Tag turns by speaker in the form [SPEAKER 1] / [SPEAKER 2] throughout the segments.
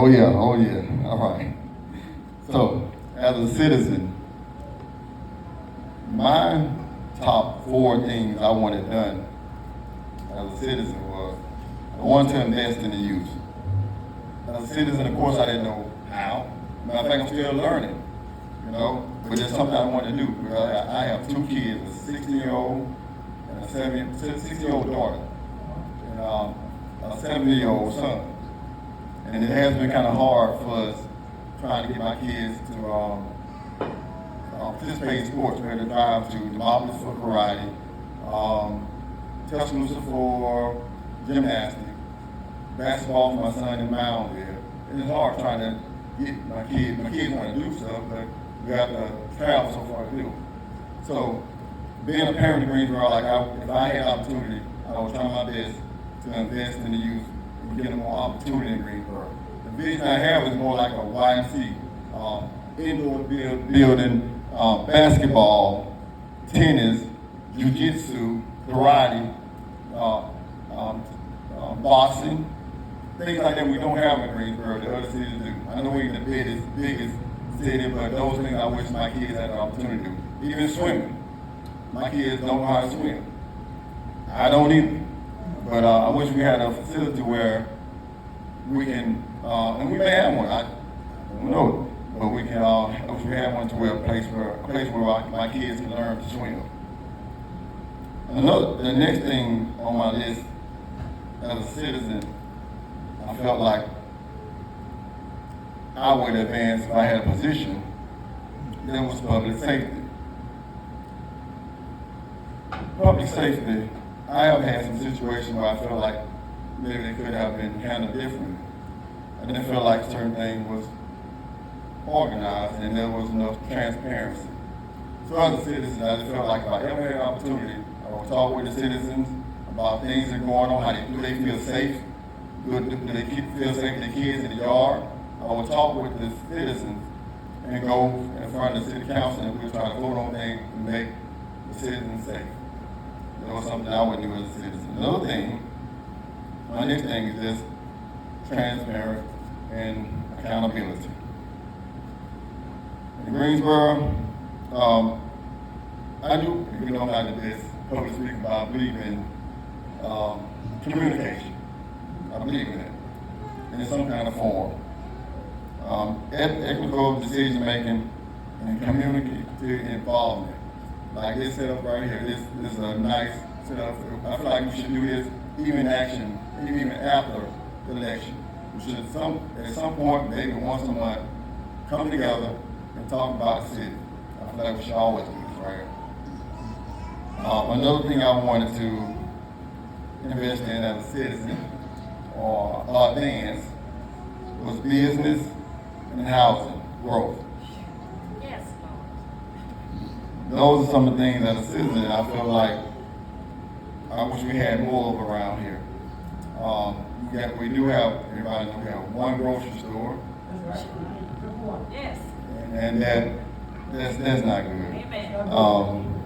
[SPEAKER 1] Oh yeah, oh yeah. All right. So, as a citizen, my top four things I wanted done as a citizen was I wanted to invest in the youth. As a citizen, of course, I didn't know how. Matter of fact, I'm still learning, but it's something I want to do. Because I have two kids, a 16-year-old and a 60-year-old daughter, and a 7-year-old son. And it has been kind of hard for us trying to get my kids to participate in sports. We had to drive to Demopolis for karate, Tuscaloosa for gymnastics, basketball for my son in Moundville. And it's hard trying to get my kids. My kids want to do stuff, but we have to travel so far to do. So being a parent in Greensboro, if I had opportunity, I would try my best to invest in the youth and get them more opportunity in Greensboro. The vision I have is more like a YMC, indoor building, basketball, tennis, jiu-jitsu, karate, boxing, things like that we don't have in Greensboro, the other cities do. I know we're the biggest city, but those things I wish my kids had the opportunity to do. Even swimming. My kids don't know how to swim. I don't either. But I wish we had a facility where we can, and we may have one, I don't know, but we can, I wish we had one to where a place where my kids can learn to swim. The next thing on my list as a citizen, I felt like I would advance if I had a position, that was public safety. Public safety, I have had some situations where I felt like maybe they could have been handled differently. I didn't feel like certain things was organized and there was enough transparency. So as a citizen, I just felt like if I ever had an opportunity, I would talk with the citizens about things that are going on, do they feel safe? Do they feel safe with the kids in the yard? I would talk with the citizens and go in front of the city council and we would try to vote on things to make the citizens safe. That was something I would do as a citizen. Another thing, my next thing is just transparent and accountability. In Greensboro, I do, even though I'm not the best public speaker, but I believe in communication. I believe in it in some kind of form. Equitable decision making and community involvement. Like this setup right here, this is a nice setup. I feel like we should do this even after the election. We should at some point, maybe once a month, come together and talk about the city. I feel like we should always do this right here. Another thing I wanted to invest in as a citizen or advance was business and housing growth.
[SPEAKER 2] Yes, Lord.
[SPEAKER 1] Those are some of the things as a citizen I feel like I wish we had more of around here. We do have, everybody knows we have one grocery store.
[SPEAKER 2] That's right. Yes.
[SPEAKER 1] And that's not good.
[SPEAKER 2] Amen.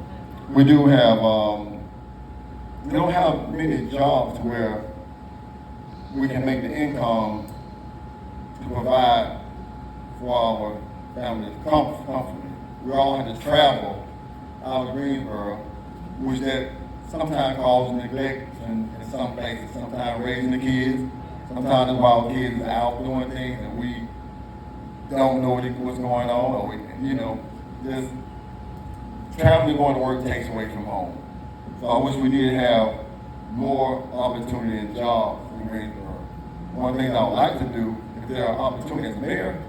[SPEAKER 1] We do have, we don't have many jobs where we can make the income to provide for our families comfortably. We all have to travel out of Greensboro, which that sometimes causes neglect in some places, sometimes raising the kids, sometimes while kids are out doing things and we don't know what's going on, or just traveling going to work takes away from home. So I wish we did have more opportunity and jobs in Greensboro. One thing I would like to do, if there are opportunities as mayor,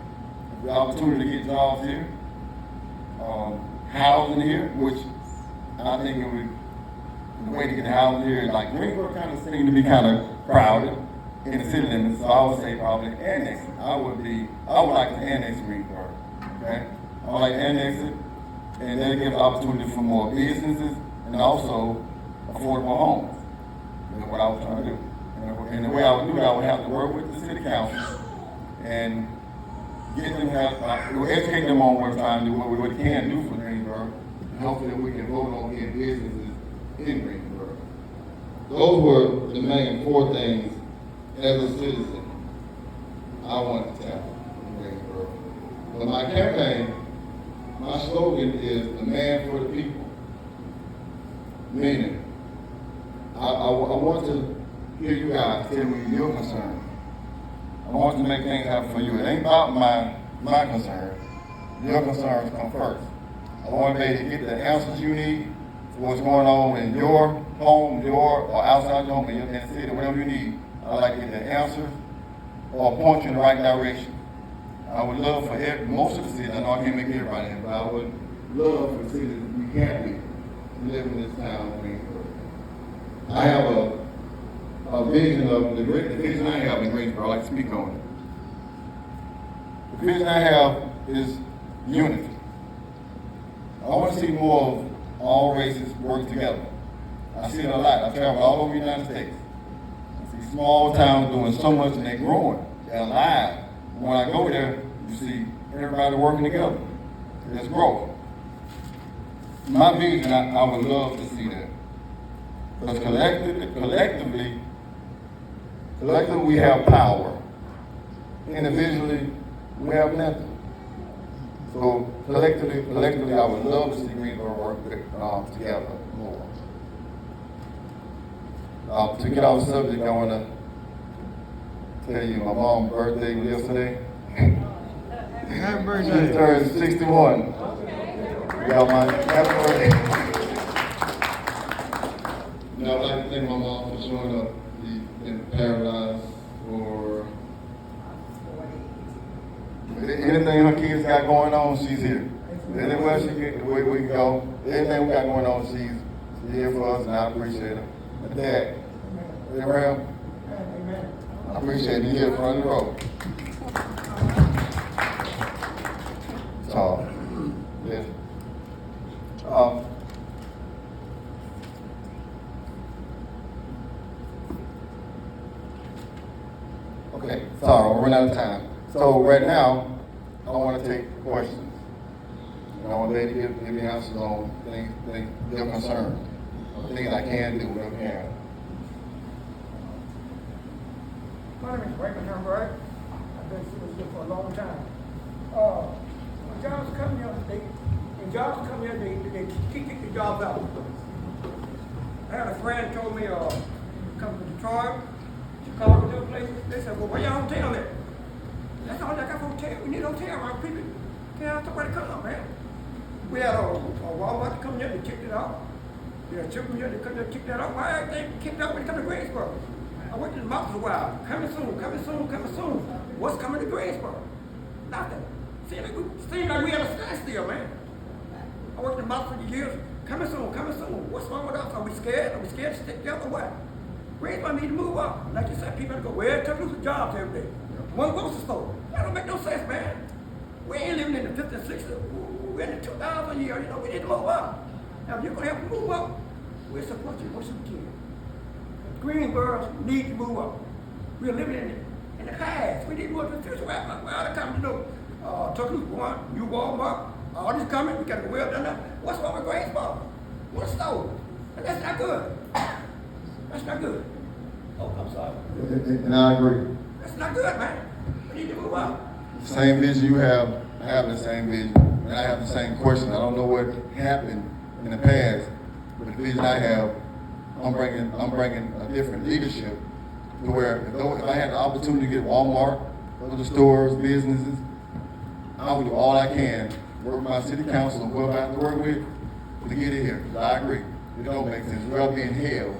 [SPEAKER 1] if there are opportunity to get jobs here, housing here, which I think it would, the way to get housing here, like Greensboro kind of seemed to be kind of crowded in the city limits, so I would say probably annex it. I would like to annex Greensboro, okay? I would like to annex it, and that gives opportunity for more businesses and also affordable homes. That's what I was trying to do. And the way I would do it, I would have to work with the city council and get them educate them on what we're trying to do, what we can do for Greensboro, and hopefully we can vote on getting businesses in Greensboro. Those were the main four things as a citizen. I want to tackle in Greensboro. But my campaign, my slogan is the man for the people. Meaning, I want to hear you guys tell me your concern. I want to make things happen for you. It ain't about my concern. Your concerns come first. I want to be able to get the answers you need for what's going on in your home, or outside your home, in the city, whatever you need. I'd like to get the answers or point you in the right direction. I would love for most of the cities, I know I can't make everybody happy, but I would love for the cities to be happy to live in this town of Greensboro. I have a vision of the vision I have in Greensboro. I'd like to speak on it. The vision I have is unity. I want to see more of all races work together. I see it a lot. I travel all over the United States. I see small towns doing so much and they're growing. They're alive. When I go there, you see everybody working together. There's growth. My vision, I would love to see that. Because collectively we have power. Individually, we have nothing. So collectively, I would love to see Greensboro work together more. To get off the subject, I want to tell you my mom's birthday was yesterday.
[SPEAKER 3] Happy birthday.
[SPEAKER 1] She turned 61. Got my happy birthday. I'd like to thank my mom for showing up in paradise for anything her kids got going on, she's here. Anywhere we can go, anything we got going on, she's here for us, and I appreciate her. And Dad, Abraham, I appreciate you here in front of the road. So, yes. Okay, sorry, we're running out of time. So right now, I want to take questions. And I want to give me answers on things your concerns, things I can do, whatever can.
[SPEAKER 3] My name is Raymond Hamburg. I've been sitting here for a long time. When jobs come here, they kick the jobs out. I had a friend told me, come to Detroit, Chicago, different places. They said, well, where your hotel at? That's all I got for hotel. We need a hotel, right? People can't have somewhere to come, man. We had a Walmart come here, they kicked it out. We had a chicken here, they come here, kicked that out. Why everything kicked out when they come to Greensboro? I went to the mountains a while. Coming soon. What's coming to Greensboro? Nothing. Seems like we had a standstill, man. I worked in the mountains for years. Coming soon. What's wrong with us? Are we scared? Are we scared to stick together? What? Greensboro need to move up. Like you said, people have to go where to lose jobs every day. One grocery store. That don't make no sense, man. We ain't living in the 50s and 60s. We're in the 2000 year. We need to move up. Now, if you're going to help move up, we'll support you once we can. Greensboro need to move up. We're living in the past. We need to move to the future. Well, the time, Tuscaloosa, New Walmart, all this coming. We got to go well done now. What's wrong with Greensboro? One store. And that's not good. That's not good. Oh, I'm sorry.
[SPEAKER 1] And I agree.
[SPEAKER 3] That's not good, man. We need to move up.
[SPEAKER 1] Same vision you have, I have the same vision, and I have the same question. I don't know what happened in the past, but the vision I have, I'm bringing a different leadership to where if I had the opportunity to get Walmart, other stores, businesses, I would do all I can, work with my city council and whoever I have to work with to get it here. I agree. It don't make sense. We're all being held.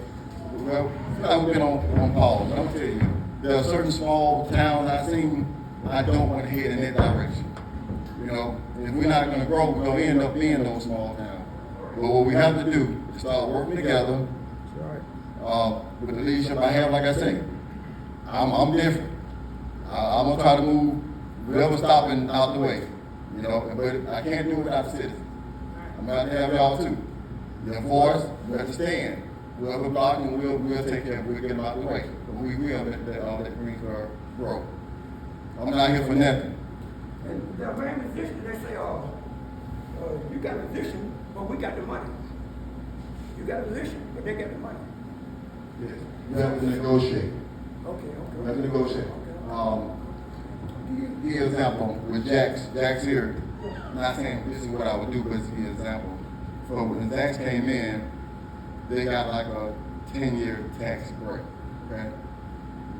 [SPEAKER 1] Well, I've been on pause. I'm tell you, there are certain small towns I've seen, I don't want to head in that direction. You know, if we're not going to grow, we're going to end up being those small towns. But what we have to do is start working together with the leadership I have. Like I say, I'm different. I'm going to try to move whatever's stopping out the way. You know, but I can't do it without the citizens. I'm going to have y'all too. Your voice, we have to stand. Whoever blocking, we'll take care of it. We'll get them out the way. But we will let Greensboro grow. I'm not here for nothing.
[SPEAKER 3] And the main position, they say, you got a position, but we got the money. You got a position, but they got the money.
[SPEAKER 1] Yes. You have to negotiate.
[SPEAKER 3] Okay.
[SPEAKER 1] You have to negotiate. give an example with Jack's here. Not saying this is what I would do, but it's an example. So when Jack's came in, they got like a 10-year tax break. Okay.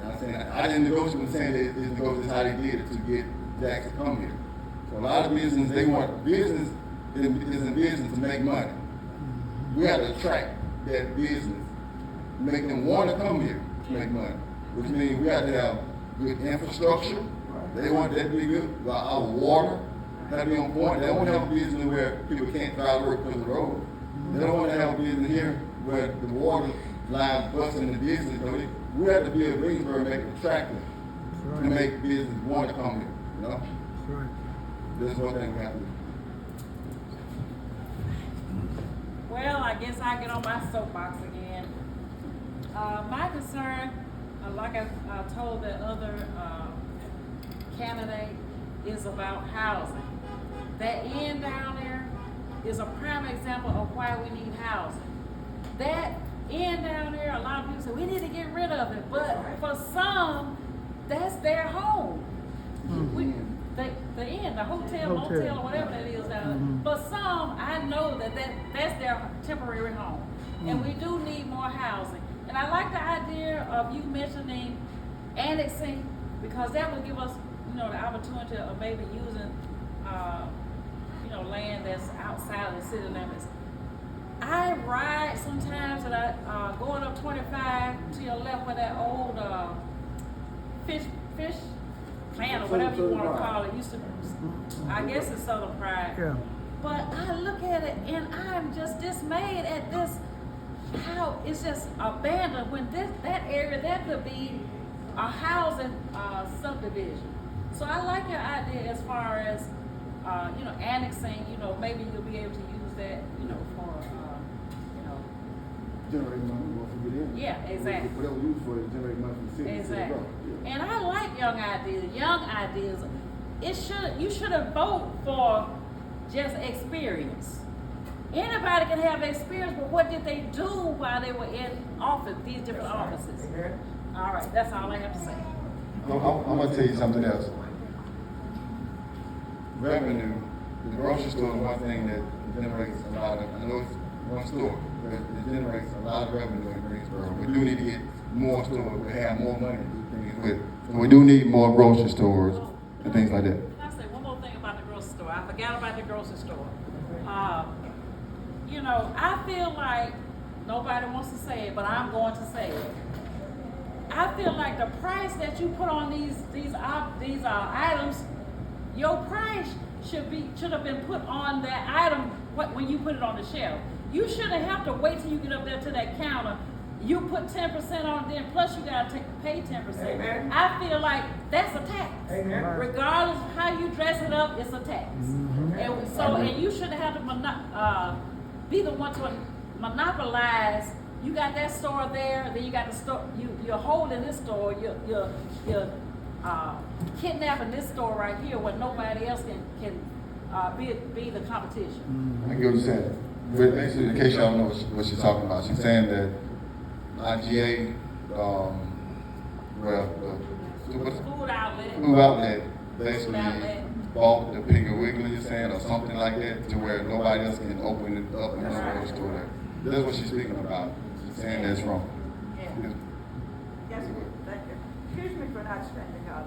[SPEAKER 1] Now saying I didn't negotiate with saying that this is how they did it to get Jack's to come here. So a lot of business they want business is in business to make money. We have to attract that business, make them want to come here to make money. Which means we have to have good infrastructure. They want that to be good. Our water have to be on point. They don't want to have a business where people can't drive to work because of the road. They don't want to have a business here where the water line busting the business. So we have to be a Greensboro and make it attractive to make business want to come here. You know?
[SPEAKER 4] Right.
[SPEAKER 1] That's one thing we have to do.
[SPEAKER 2] Well, I guess I get on my soapbox again. My concern, like I told the other candidate, is about housing. That end down there is a prime example of why we need housing. That end down there, a lot of people say we need to get rid of it, but for some, that's their home. The inn, the hotel, motel, or whatever that is down there. But some, I know that's their temporary home. And we do need more housing. And I like the idea of you mentioning annexing, because that would give us, the opportunity of maybe using, land that's outside of the city limits. I ride sometimes and I going up 25 to your left where that old fish plant or whatever you want to call it used to be. I guess it's Southern Pride.
[SPEAKER 4] Yeah.
[SPEAKER 2] But I look at it and I'm just dismayed at this, how it's just abandoned when that area, that could be a housing subdivision. So I like your idea as far as, annexing, maybe you'll be able to use that, for,
[SPEAKER 5] generate money once we get in.
[SPEAKER 2] Yeah, exactly.
[SPEAKER 5] Whatever we use for it, generate money from the city.
[SPEAKER 2] Exactly.
[SPEAKER 5] Yeah.
[SPEAKER 2] And I like young ideas. Young ideas. You shouldn't vote for just experience. Anybody can have experience, but what did they do while they were in office, these different offices? All right, that's all I have to say.
[SPEAKER 1] I'm going to tell you something else. Revenue, the grocery store is one thing that generates a lot of, I know it's one store, but it generates a lot of revenue in Greensboro. We do need to get more stores, we have more money to do things with. So we do need more grocery stores and things like that.
[SPEAKER 2] Can I say one more thing about the grocery store? I forgot about the grocery store. I feel like nobody wants to say it, but I'm going to say it. I feel like the price that you put on these items, your price should have been put on that item when you put it on the shelf. You shouldn't have to wait till you get up there to that counter. You put 10% on it, then plus you gotta pay 10%.
[SPEAKER 3] Amen.
[SPEAKER 2] I feel like that's a tax.
[SPEAKER 3] Amen.
[SPEAKER 2] Regardless of how you dress it up, it's a tax. And you shouldn't have to be the one to monopolize. You got that store there, then you got the store. You're holding this store. You're kidnapping this store right here, where nobody else can be the competition.
[SPEAKER 1] I get what you're saying. But basically, in case y'all don't know what she's talking about, she's saying that IGA,
[SPEAKER 2] Food outlet.
[SPEAKER 1] Food outlet basically bought the Piggly Wiggly, you're saying, or something like that, to where nobody else can open it up and run a store there. That's what she's speaking about. She's saying that's wrong.
[SPEAKER 2] Yeah.
[SPEAKER 6] Yes, thank you. Excuse me for not standing up.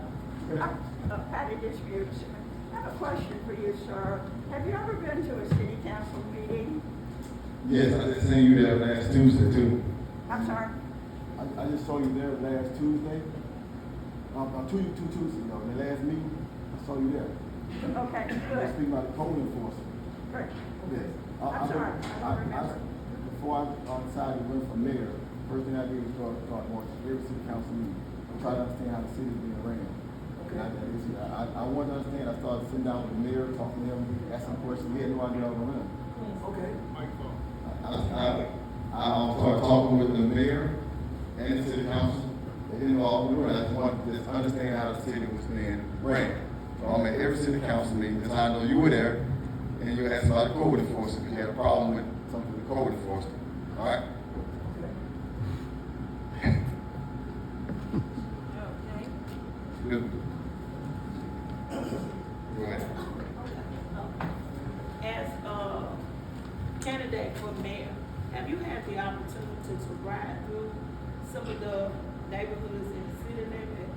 [SPEAKER 6] Patty Disputes. I have a question for you, sir. Have you ever been to a city council meeting?
[SPEAKER 1] Yes, I just seen you there last Tuesday too.
[SPEAKER 6] I'm sorry?
[SPEAKER 5] I just saw you there last Tuesday. Two Tuesdays ago. The last meeting, I saw you there.
[SPEAKER 6] Okay,
[SPEAKER 5] I was
[SPEAKER 6] good.
[SPEAKER 5] speaking about the code enforcement.
[SPEAKER 6] Good.
[SPEAKER 5] Yes.
[SPEAKER 6] I'm sorry, I don't remember.
[SPEAKER 5] Before I decided to run for mayor, first thing I did was start watching every city council meeting. I'm trying to understand how the city is being ran.
[SPEAKER 6] Okay.
[SPEAKER 5] I want to understand. I started sitting down with the mayor, talking to him, asking questions. He had no idea I was running.
[SPEAKER 3] Okay.
[SPEAKER 1] I started talking with the mayor and the city council. They didn't know all the rules. I just wanted to just understand how the city was being ran. So I'm at every city council meeting because I know you were there and you asked about the code enforcement. You had a problem with something with the code enforcement. All right?
[SPEAKER 2] Okay.
[SPEAKER 1] Good.
[SPEAKER 4] candidate for mayor, have you had the opportunity to ride through some of the neighborhoods in the city limit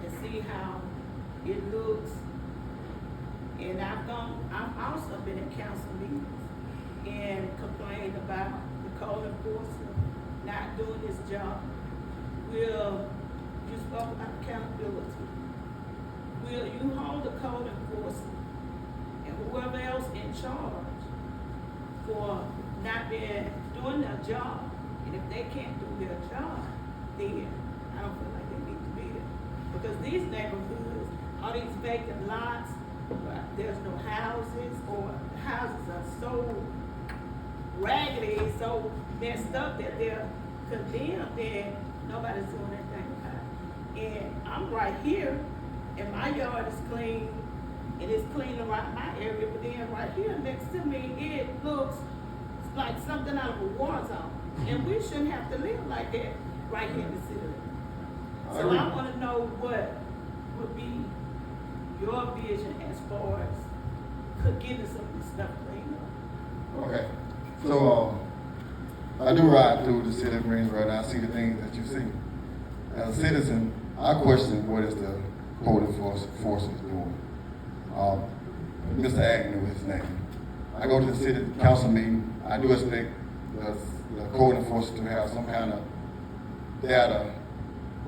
[SPEAKER 4] and see how it looks? And I've also been in council meetings and complained about the code enforcement not doing his job. You spoke about accountability. Will you hold the code enforcement and whoever else in charge for not doing their job? And if they can't do their job, then I don't feel like they need to be there. Because these neighborhoods are these vacant lots, but there's no houses, or the houses are so raggedy, so messed up that they're condemned and nobody's doing anything about it. And I'm right here, and my yard is clean, and it's clean around my area, but then right here next to me, it looks like something out of a war zone. And we shouldn't have to live like that right here in the city. So I wanna know what would be your vision as far as getting some of this stuff cleaned up.
[SPEAKER 1] Okay, so, I do ride through the city of Greensboro and I see the things that you see. As a citizen, I question what is the code enforcement doing. Mr. Agnew is his name. I go to the city council meeting, I do expect the code enforcement to have some kind of data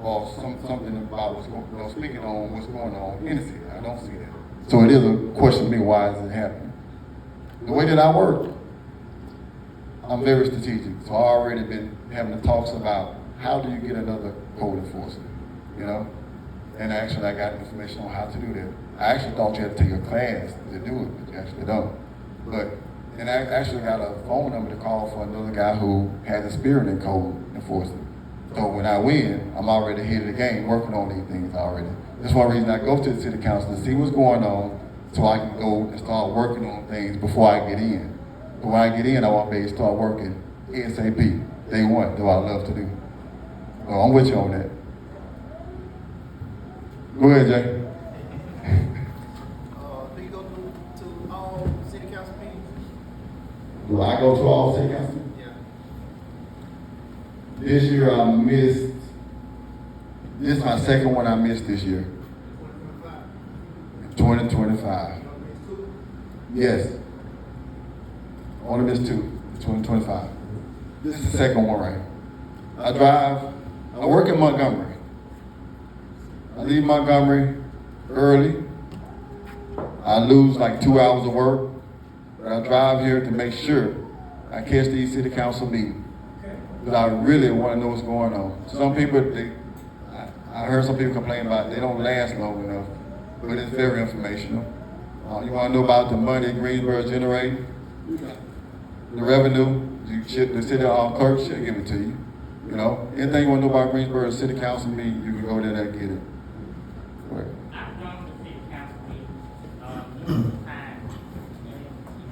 [SPEAKER 1] or something about what's going on, speaking on what's going on in the city. I don't see that. So it is a question to me, why is it happening? The way that I work, I'm very strategic. So I've already been having the talks about how do you get another code enforcement, you know? And actually I got information on how to do that. I actually thought you had to take a class to do it, but you actually don't. And I actually got a phone number to call for another guy who has experience in code enforcement. So when I win, I'm already ahead of the game working on these things already. That's one reason I go to the city council to see what's going on so I can go and start working on things before I get in. But when I get in, I want to be able to start working ASAP. Day one, though I love to do. So I'm with you on that. Go ahead, Jay.
[SPEAKER 5] Do you go to all city council meetings?
[SPEAKER 1] Do I go to all city council?
[SPEAKER 5] Yeah.
[SPEAKER 1] This year I missed, this is my second one I missed this year. 2025. Yes. Only missed 2025. This is the second one, right? I work in Montgomery. I leave Montgomery early. I lose like 2 hours of work, but I drive here to make sure I catch these city council meetings. Because I really want to know what's going on. Some people, I heard some people complain about they don't last long enough, but it's very informational. You want to know about the money Greensboro generates? The revenue, the city clerk should give it to you. You know, anything you want to know about Greensboro City Council meeting, you can go there and get it. Go ahead.
[SPEAKER 7] I've gone to city council meetings numerous times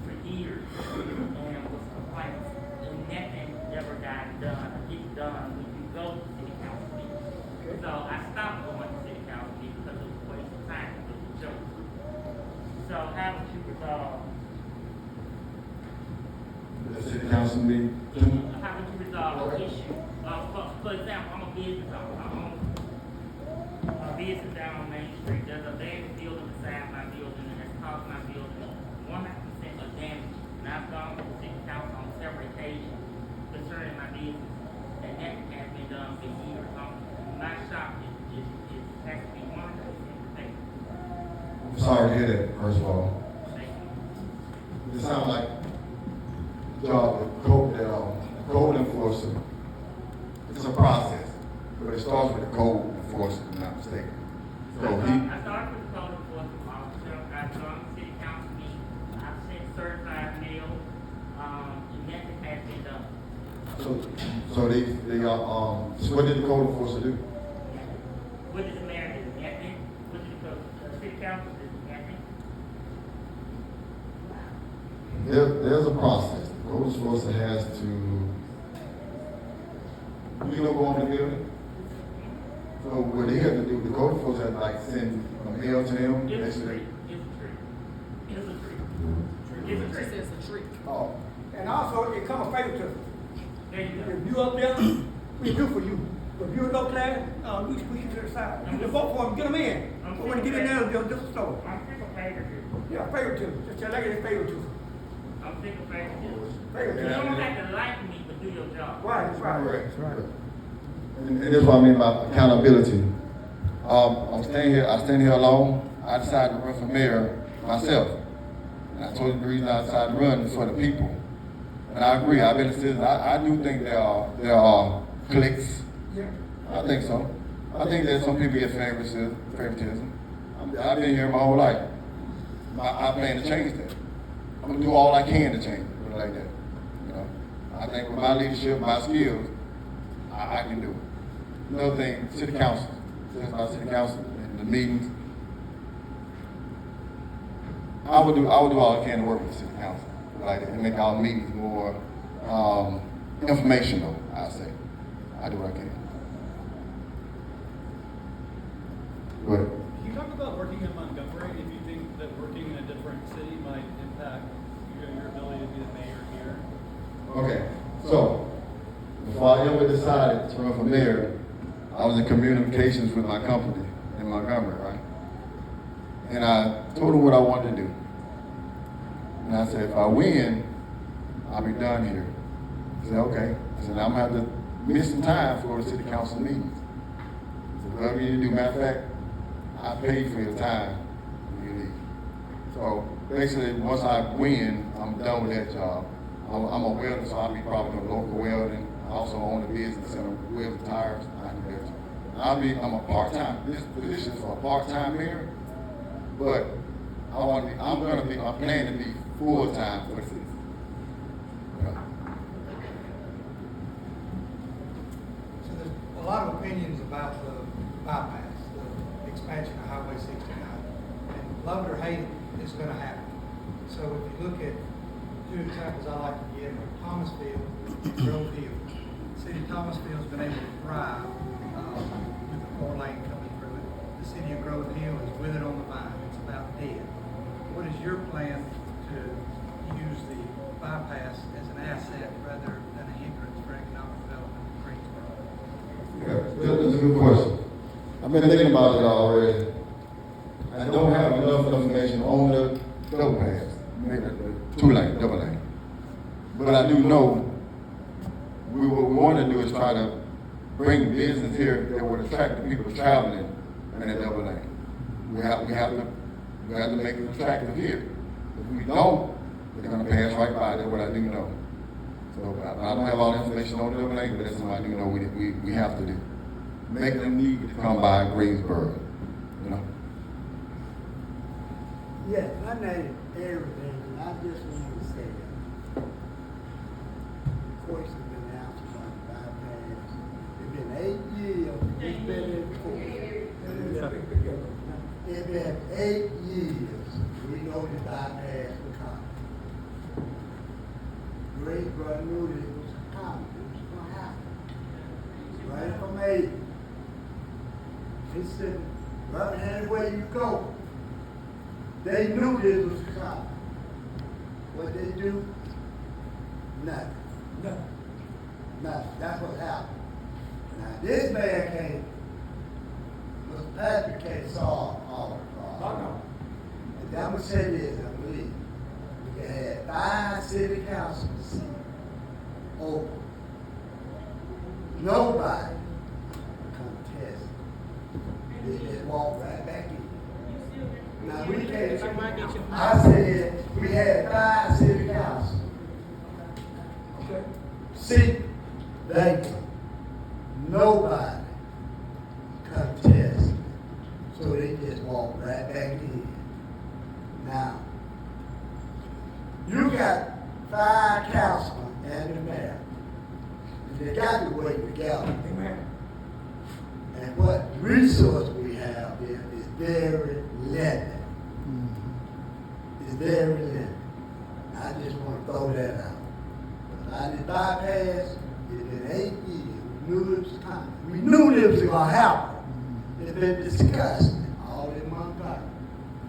[SPEAKER 7] for years, and was complaints, and nothing ever got done or gets done when you go to city council meetings. So I stopped going to city council meetings because it was a waste of time, it was a joke. So how would you resolve?
[SPEAKER 1] The city council meeting.
[SPEAKER 7] How would you resolve the issue? For example, I'm a business owner. I own a business down on Main Street. There's a abandoned building beside my building, and it's caused my building 100% of damage. And I've gone to the city council on several occasions concerning my business, and that has been done for years. My shop is has to be 100% protected.
[SPEAKER 1] I'm sorry to hear that, first of all.
[SPEAKER 7] Thank you.
[SPEAKER 1] It sounds like the job of code enforcement. It's a process, but it starts with the code enforcement, if I'm not mistaken. So
[SPEAKER 7] I started with the code enforcement officer. I've gone to city council meetings. I've sent certified mail. And nothing has been done.
[SPEAKER 1] so what did the code enforcement do?
[SPEAKER 7] What does the mayor do? Nothing. What did the city council do? Nothing.
[SPEAKER 1] There's a process. The code enforcement has to, you know, go on the building. So what they have to do, the code enforcement like send a mail to them.
[SPEAKER 7] It's a tree. It's a tree. It's a tree. It's a tree.
[SPEAKER 2] It's a tree.
[SPEAKER 1] Oh,
[SPEAKER 3] And also, it come a favor to us.
[SPEAKER 7] There you go.
[SPEAKER 3] If you up there, we do for you. But if you're low class, we push you to the side. You can vote for them, get them in. But when you get in there, they'll just story.
[SPEAKER 7] I'm sick of favoritism.
[SPEAKER 3] Yeah, favoritism. Just tell like it's favoritism.
[SPEAKER 7] I'm sick of favoritism. You
[SPEAKER 3] Favoritism.
[SPEAKER 7] don't have to like me, but do your job.
[SPEAKER 3] Right, that's right.
[SPEAKER 1] Correct. And that's what I mean by accountability. I stand here alone. I decided to run for mayor myself. And I told you the reason I decided to run is for the people. And I agree, I've been a citizen. I do think there are cliques.
[SPEAKER 3] Yeah.
[SPEAKER 1] I think so. I think that some people get favoritism. I've been here my whole life. I plan to change that. I'm gonna do all I can to change it, put it like that. You know, I think with my leadership, my skills, I can do it. Another thing, city council. Since my city council and the meetings, I would do all I can to work with the city council, like and make our meetings more informational. I say, I do what I can. Go ahead.
[SPEAKER 8] Can you talk about working in Montgomery, if you think that working in a different city might impact your ability to be the mayor here?
[SPEAKER 1] Okay, so before I ever decided to run for mayor, I was in communications with my company in Montgomery, right? And I told them what I wanted to do. And I said, if I win, I'll be done here. He said, okay. I said, I'm gonna have to miss some time for the city council meetings. I said, whatever you do, matter of fact, I pay for your time when you leave. So basically, once I win, I'm done with that job. I'm a welder, so I'll be probably doing local welding. I also own a business and a wheel tires. I do that. I'm a part-time. This position is for a part-time mayor, but I'm planning to be full-time for the city. Yeah.
[SPEAKER 9] So there's a lot of opinions about the bypass, the expansion of Highway 69. And love it or hate it, it's going to happen. So if you look at two examples I like to give are Thomasville and Grove Hill. The city of Thomasville's been able to thrive with the 4-lane coming through it. The city of Grove Hill is withered on the vine. It's about dead. What is your plan to use the bypass as an asset rather than a hindrance for economic development in Greensboro?
[SPEAKER 1] Yeah, that's a good question. I've been thinking about it already. I don't have enough information on the double pass, maybe the 2-lane, double lane. But I do know what we want to do is try to bring business here that would attract the people traveling in that double lane. We have to make it attractive here. If we don't, they're going to pass right by. That's what I do know. So I don't have all the information on the double lane, but that's what I do know we have to do. Make them need to come by Greensboro, you know.
[SPEAKER 10] Yes, my name is everything, and I just want to say that. Of course, it's been out about the bypass. It's been 8 years, it's been in court. It's been 8 years, we know the bypass was coming. Greensboro knew that it was coming, it was going to happen. Right from 8. He said, right hand where you go. They knew this was coming. What they do? Nothing. Nothing. That's what happened. Now this man came, Mr. Patrick can't solve all the problems. And I'm gonna say this, I believe. We had 5 city council seats open. Nobody contested. They just walked right back in. Now we can't. I said we had 5 city council.
[SPEAKER 3] Okay.
[SPEAKER 10] See, vacant. Nobody contested. So they just walked right back in. Now, you got 5 councilmen and the mayor. And they got to work together.
[SPEAKER 3] Amen.
[SPEAKER 10] And what resource we have there is very limited. It's very limited. I just want to throw that out. But I did bypass, it's been 8 years. We knew it was coming. We knew it was going to happen. It's been discussed all in Montgomery.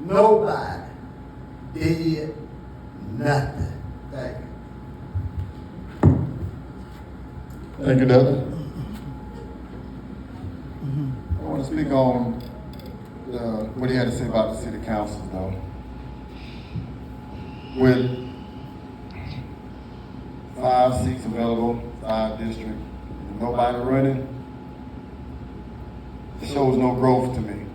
[SPEAKER 10] Nobody did nothing. Thank you.
[SPEAKER 1] Thank you, Doug. I want to speak on what he had to say about the city council, though. With 5 seats available, 5 districts, and nobody running, it shows no growth to me.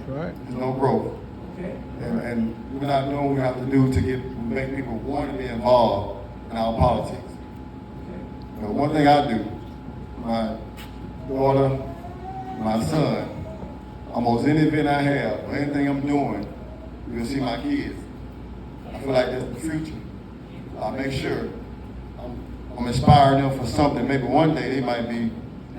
[SPEAKER 3] Okay,
[SPEAKER 1] There's no growth.
[SPEAKER 3] okay.
[SPEAKER 1] And we're not doing what we have to do to make people want to be involved in our politics. But one thing I do, my daughter, my son, almost any event I have, or anything I'm doing, you'll see my kids. I feel like that's the future. I make sure I'm inspiring them for something. Maybe one day they might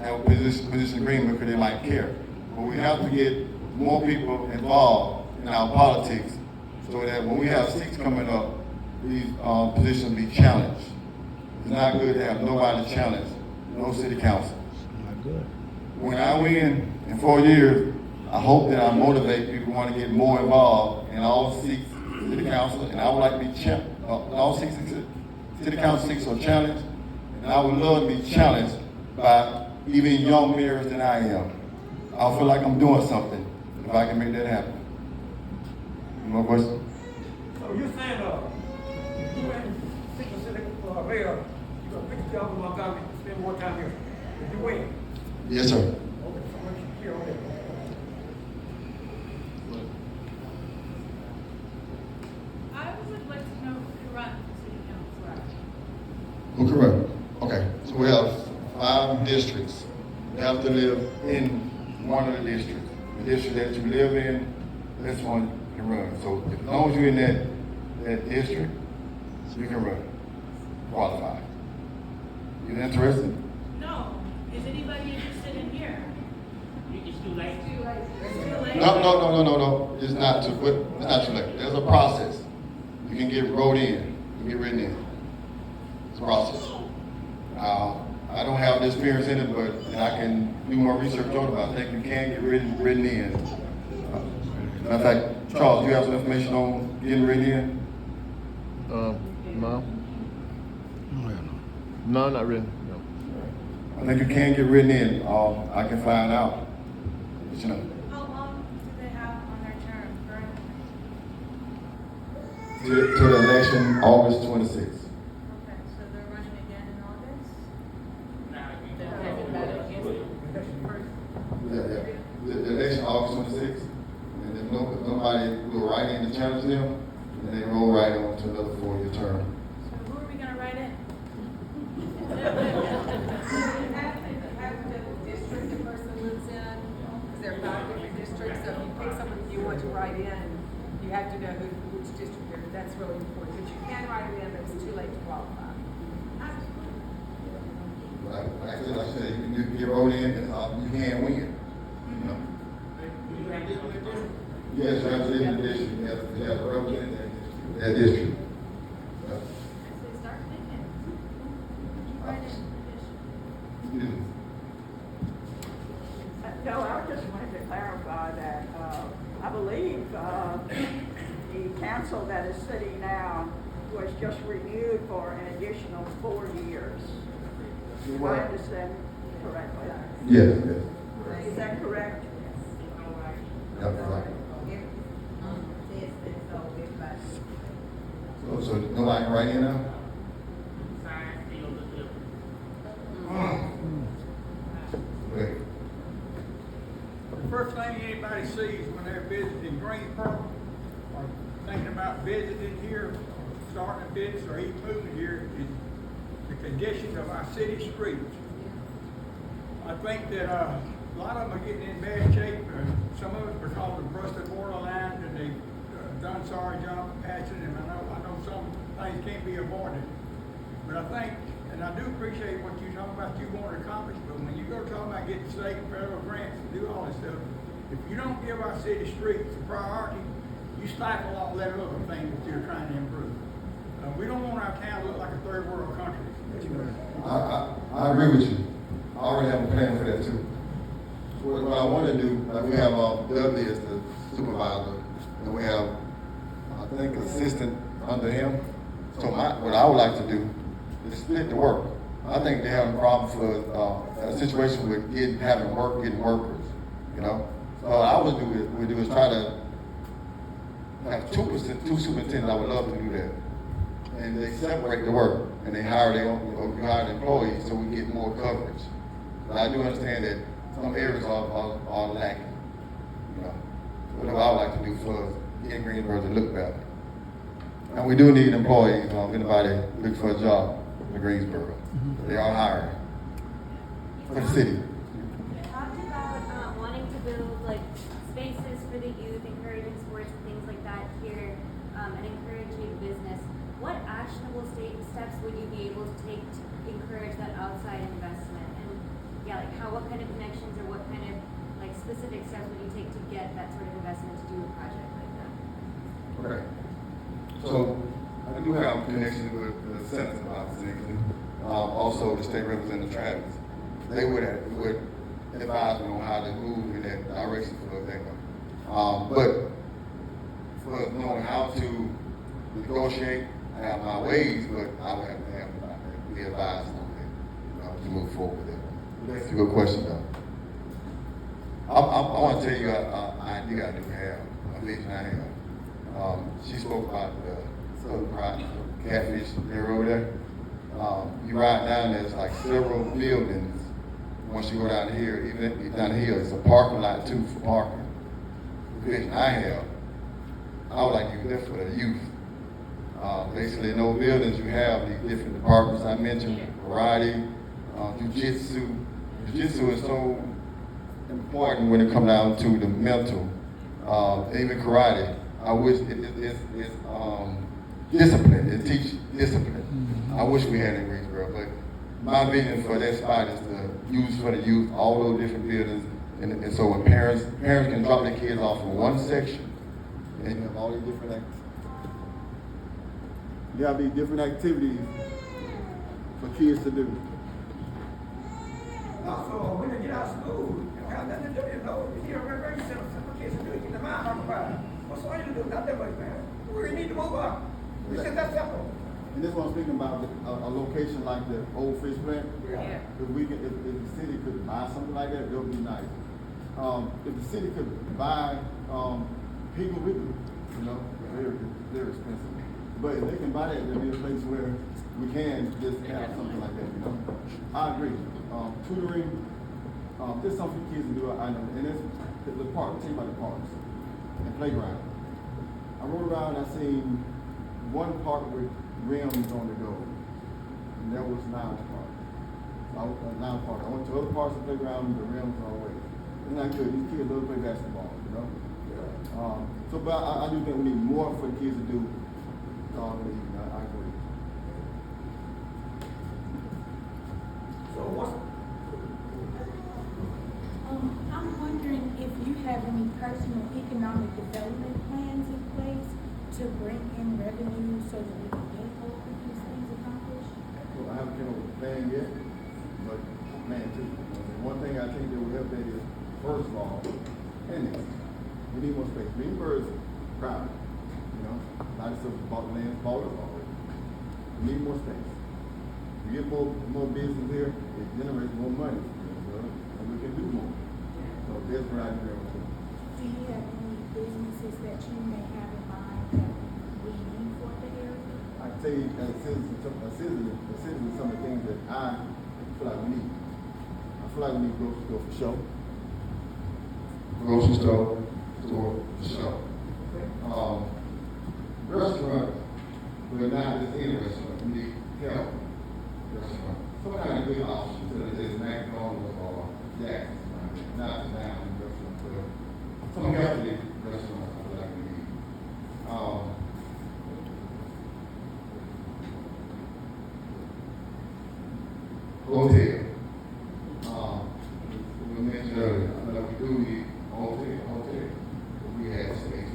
[SPEAKER 1] have a position agreement because they might care. But we have to get more people involved in our politics so that when we have seats coming up, these positions be challenged. It's not good to have nobody challenged, no city council. When I win in 4 years, I hope that I motivate people who want to get more involved in all seats of city council, and I would like to be all seats of city council seats are challenged, and I would love to be challenged by even young mayors than I am. I feel like I'm doing something if I can make that happen. Any more questions?
[SPEAKER 3] So you're saying, you went pick a city, mayor, you gonna pick the job in Montgomery, spend more time here. If you win.
[SPEAKER 1] Yes, sir.
[SPEAKER 3] Okay, so much here on that.
[SPEAKER 11] I would like to know who runs city council.
[SPEAKER 1] Well, correct. Okay, so we have 5 districts. You have to live in one of the districts. The district that you live in, this one can run. So as long as you're in that district, you can run. Qualified. You interested?
[SPEAKER 11] No. Is anybody interested in here?
[SPEAKER 7] It's too late.
[SPEAKER 11] It's too late.
[SPEAKER 1] No. It's not too late. There's a process. You can get wrote in. You can get written in. It's a process. I don't have the experience in it, but I can do more research on it. But I think you can get written in. Matter of fact, Charles, do you have some information on getting written in?
[SPEAKER 5] No. No, not really. No.
[SPEAKER 1] I think you can get written in. I can find out. But, you know,
[SPEAKER 11] How long do they have on their term currently?
[SPEAKER 1] to the election, August 26th.
[SPEAKER 11] Okay, so they're running again in August?
[SPEAKER 1] Yeah. The election, August 26th. And if nobody will write in to challenge them, then they roll right on to another 4-year term.
[SPEAKER 11] So who are we gonna write in?
[SPEAKER 12] Have the district the person lives in, because there are 5 different districts, so if you pick someone you want to write in, you have to know which district they're in. That's really important, but you can write it in, but it's too late to qualify.
[SPEAKER 1] Like I said, you can get rolled in and you can win. You know? Yes, you have to live in the district. You have to represent that district.
[SPEAKER 11] I say start thinking. Write in the district.
[SPEAKER 6] No, I just wanted to clarify that, I believe, the council that is sitting now was just renewed for an additional 4 years. Do I understand correctly?
[SPEAKER 1] Yes.
[SPEAKER 6] Is that correct?
[SPEAKER 1] Yep, right. So nobody can write in now?
[SPEAKER 7] Sign, seal, deliver.
[SPEAKER 1] Okay.
[SPEAKER 13] The first thing anybody sees when they're visiting Greensboro or thinking about visiting here, or starting a business or even moving here is the condition of our city streets. I think that a lot of them are getting in bad shape. Some of it's because of rusted water lines and they've done a sorry job of patching them. I know some things can't be avoided. But I think, and I do appreciate what you talk about you want to accomplish, but when you go talking about getting state and federal grants and do all this stuff, if you don't give our city streets a priority, you stifle all that other thing that you're trying to improve. We don't want our town to look like a third world country.
[SPEAKER 1] I agree with you. I already have a plan for that too. What I want to do, like we have Dudley as the supervisor, and we have, I think, assistant under him. So what I would like to do is split the work. I think they're having problems with, a situation with getting workers, you know? So I would do is try to have two superintendents. I would love to do that. And they separate the work and they hire their own, you hire the employees so we get more coverage. But I do understand that some areas are lacking, you know? Whatever I would like to do for getting Greensboro to look better. And we do need employees, if anybody looks for a job in Greensboro. They are hiring for the city.
[SPEAKER 14] You talked about wanting to build like spaces for the youth, encouraging sports and things like that here, and encouraging business. What actionable steps would you be able to take to encourage that outside investment? And yeah, like what kind of connections or what kind of like specific steps would you take to get that sort of investment to do a project like that?
[SPEAKER 1] Okay. So I do have connections with the Senator's office and also the state representative Travis. They would advise me on how to move in that direction for that. But for knowing how to negotiate, I have my ways, but I would have to be advised on that, to move forward with that. That's a good question, though. I want to tell you an idea I do have, a vision I have. She spoke about the Southern Pride catfish area over there. You ride down, there's like several buildings. Once you go down here, even down here, it's a parking lot too for parking. The vision I have, I would like to use that for the youth. Basically, in those buildings, you have these different departments I mentioned, karate, jiu-jitsu. Jiu-jitsu is so important when it comes down to the mental, even karate. I wish it's discipline. It teaches discipline. I wish we had it in Greensboro, but my vision for that spot is to use for the youth all those different buildings, and so when parents can drop their kids off in one section, and you have all these different
[SPEAKER 5] You have these different activities for kids to do.
[SPEAKER 3] So when they get out of school, you don't have nothing to do, you know. You need a recreation center for kids to do it, keep their mind occupied. What's all you do? Not that much, man. We need to move up. It's just that simple.
[SPEAKER 5] And this one I'm speaking about a location like the old fish plant.
[SPEAKER 3] Yeah.
[SPEAKER 5] If the city could buy something like that, it would be nice. If the city could buy Piggly Wiggly, they're expensive. But if they can buy that, there'll be a place where we can just have something like that, I agree. Tutoring, there's something kids can do, I know. And it's the park, think about the parks and playground. I rode around and I seen one park with rims on the go. And that was Niles Park. Niles Park. I went to other parts of the playground, the rims are away. It's not good. These kids love to play basketball, But I do think we need more for the kids to do. I agree.
[SPEAKER 3] So what's
[SPEAKER 15] I'm wondering if you have any personal economic development plans in place to bring in revenue so that we can get all of these things accomplished?
[SPEAKER 5] So I haven't came up with a plan yet, but plan too. One thing I think that would help that is, first of all, annex. We need more space. Greensboro is crowded. A lot of stuff bought land, bought us already. We need more space. We get more business here, it generates more money, and we can do more. So that's what I do.
[SPEAKER 15] Do you have any businesses that you may have in mind that we need for the area?
[SPEAKER 5] I can tell you, as a citizen, some of the things that I feel like we need. I feel like we need a grocery store for sure.
[SPEAKER 1] Grocery store for sure. Restaurants, but not just any restaurant. We need help. Restaurant. Some kind of good option, so that there's McDonald's or Jack's, not the down restaurant, but some healthy restaurants I feel like we need. Hotel. We mentioned earlier, I feel like we do need hotel. We have space.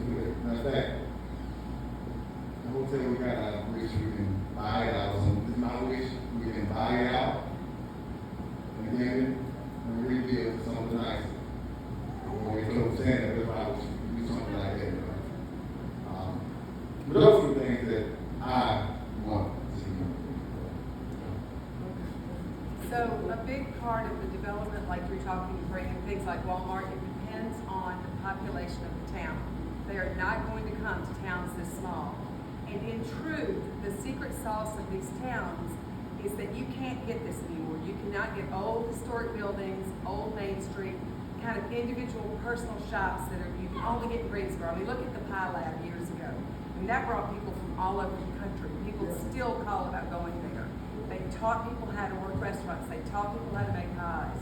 [SPEAKER 12] part of the development, like you're talking, bringing things like Walmart, it depends on the population of the town. They are not going to come to towns this small. And in truth, the secret sauce of these towns is that you can't get this anymore. You cannot get old historic buildings, old Main Street, kind of individual personal shops that you can only get in Greensboro. I mean, look at the Pie Lab years ago. I mean, that brought people from all over the country. People still call about going there. They taught people how to work restaurants. They taught people how to make pies.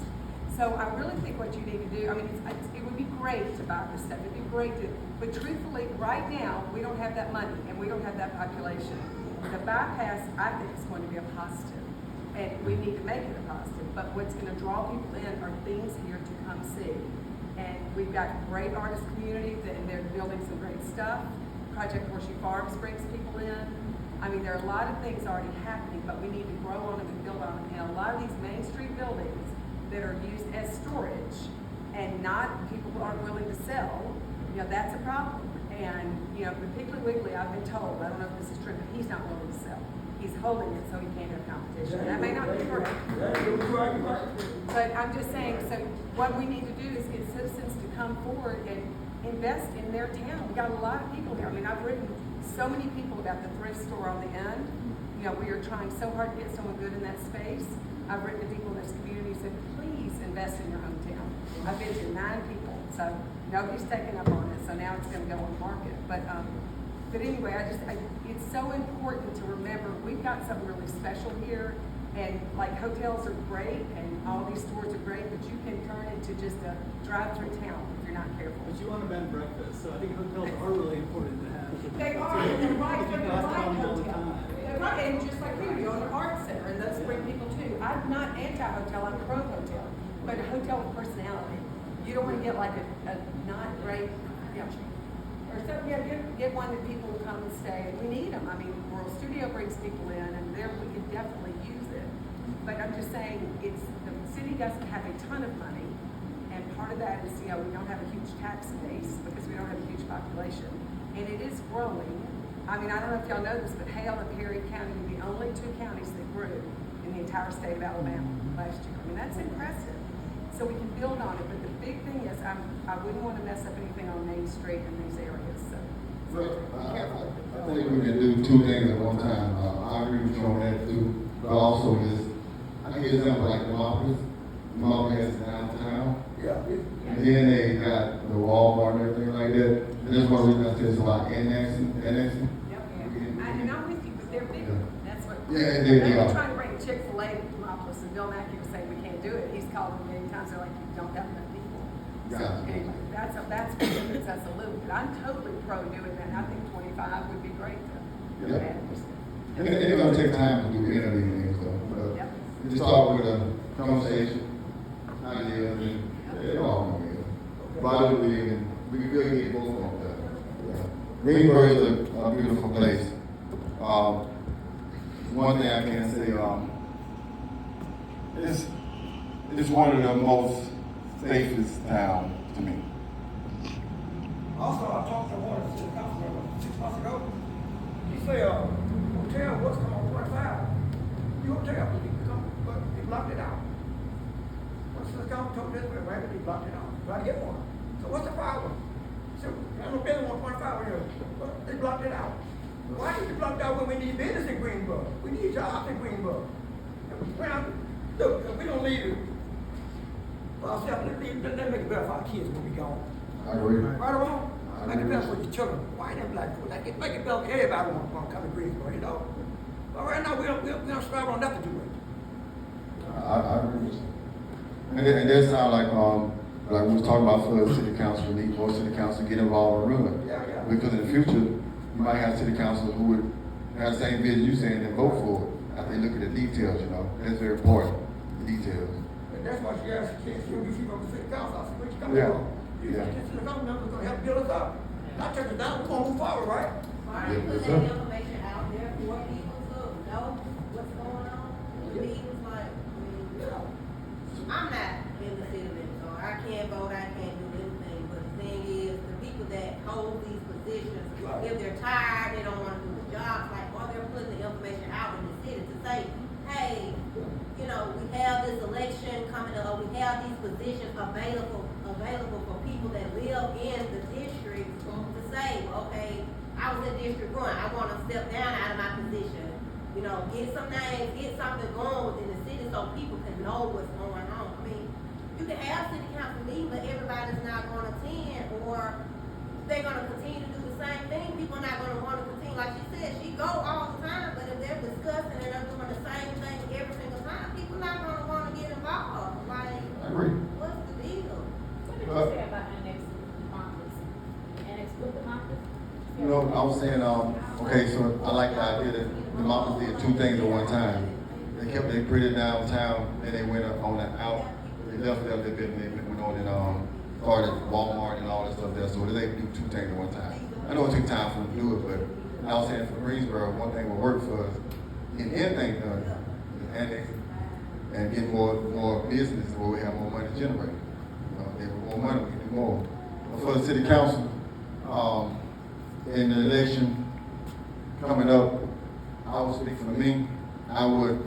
[SPEAKER 12] So I really think what you need to do, I mean, it would be great to buy this stuff. It'd be great to, but truthfully, right now, we don't have that money and we don't have that population. The bypass, I think, is going to be a positive. And we need to make it a positive. But what's going to draw people in are things here to come see. And we've got great artist community and they're building some great stuff. Project Horseshoe Farms brings people in. I mean, there are a lot of things already happening, but we need to grow on them and build on them. And a lot of these Main Street buildings that are used as storage and not people who aren't willing to sell, you know, that's a problem. And, you know, the Piggly Wiggly, I've been told, I don't know if this is true, but he's not willing to sell. He's holding it so he can't have competition. That may not be correct. But I'm just saying, so what we need to do is get citizens to come forward and invest in their town. We got a lot of people here. I mean, I've written so many people about the thrift store on the end. You know, we are trying so hard to get someone good in that space. I've written to people in this community and said, please invest in your hometown. I've been to 9 people, so nobody's taken up on it, so now it's going to go on the market. But anyway, it's so important to remember we've got something really special here, and like hotels are great, and all these stores are great, but you can turn it to just a drive-through town if you're not careful.
[SPEAKER 8] But you want a bed and breakfast, so I think hotels are really important to have.
[SPEAKER 12] They are, and they're right, they're the right hotel. They're right, and just like you own an art center, and those bring people too. I'm not anti-hotel, I'm pro-hotel, but a hotel with personality. You don't want to get like a not great, you know, or something, get one that people will come and stay. We need them. I mean, World Studio brings people in, and we could definitely use it. But I'm just saying, the city doesn't have a ton of money, and part of that is, you know, we don't have a huge tax base because we don't have a huge population. And it is growing. I mean, I don't know if y'all know this, but Hale and Perry County were the only 2 counties that grew in the entire state of Alabama last year. I mean, that's impressive. So we can build on it, but the big thing is I wouldn't want to mess up anything on Main Street in these areas. So be careful.
[SPEAKER 1] I think we can do 2 things at one time. I agree with you on that too, but also just, I give you an example like Democracy. Democracy has downtown.
[SPEAKER 3] Yeah.
[SPEAKER 1] And then they got the Walmart and everything like that. And that's one reason I said it's about annexing.
[SPEAKER 12] Yep. And I'm with you, but they're bigger. That's what.
[SPEAKER 1] Yeah, they
[SPEAKER 12] They're
[SPEAKER 1] are.
[SPEAKER 12] trying to bring Chick-fil-A to Demopolis, and Bill Mackey was saying we can't do it. He's called them many times. They're like, you don't have enough people. So anyway, that's what limits us a little bit. I'm totally pro doing that. I think 25 would be great.
[SPEAKER 1] And it's gonna take time to do interview things though.
[SPEAKER 12] Yep.
[SPEAKER 1] You just start with a conversation, ideas, and it all gonna get. Probably, and we will get both of them. Greensboro is a beautiful place. One thing I can say, it's one of the most safest towns to me.
[SPEAKER 3] Also, I talked to one of the city council members 6 months ago. He said, hotel was come on 25. You hotel, you can come, but he blocked it out. Once the council told this, but right, he blocked it out. Try to get one. So what's the problem? So, I don't building 1.5 here, but they blocked it out. Why did you block it out when we need business in Greensboro? We need jobs in Greensboro. Look, if we don't leave it, well, let's make it better for our kids when we gone.
[SPEAKER 1] I agree.
[SPEAKER 3] Right or wrong? Make it better for your children, white and black people. Make it better for everybody want to come to Greensboro, you know? But right now, we don't strive on nothing to it.
[SPEAKER 1] I agree with you. And that sound like we was talking about for the city council, we need more city council to get involved and run.
[SPEAKER 3] Yeah.
[SPEAKER 1] Because in the future, you might have city councils who would have the same vision you saying and vote for it. After they look at the details, you know, that's very important, the details.
[SPEAKER 3] And that's why she asked, can't you from the city council? I said, where you coming
[SPEAKER 1] Yeah.
[SPEAKER 3] from? You
[SPEAKER 1] Yeah.
[SPEAKER 3] think the council members gonna help build us up? Not turn it down, we're gonna move forward, right?
[SPEAKER 16] Why don't you put that information out there for people to know what's going on? Meetings like, I'm not in the city limits, so I can't vote, I can't do anything, but the thing is, the people that hold these positions, if they're tired, they don't wanna do the job, like, or they're putting the information out in the city to say, hey, you know, we have this election election coming up, we have these positions available for people that live in the district to say, okay, I was in District 1, I wanna step down out of my position. You know, get some names, get something going within the city so people can know what's going on. I mean, you can have city council meetings, but everybody's not gonna attend, or they're gonna continue to do the same thing. People are not gonna wanna continue, like she said, she go all the time, but if they're discussing and they're doing the same thing every single time, people not gonna wanna get involved. Like,
[SPEAKER 1] I agree.
[SPEAKER 16] what's the deal?
[SPEAKER 14] What did you say about annexing democracy? Annex with democracy?
[SPEAKER 1] You know, I was saying, okay, so I like the idea that democracy did two things at one time. They kept their pretty downtown, then they went up on the out, they left there a little bit, and they went on and started Walmart and all that stuff there. So they do two things at one time. I know it took time for them to do it, but I was saying for Greensboro, one thing will work for us, getting anything done, is annexing and get more business where we have more money to generate. You know, if we have more money, we can do more. But for the city council, in the election coming up, I would speak for me, I would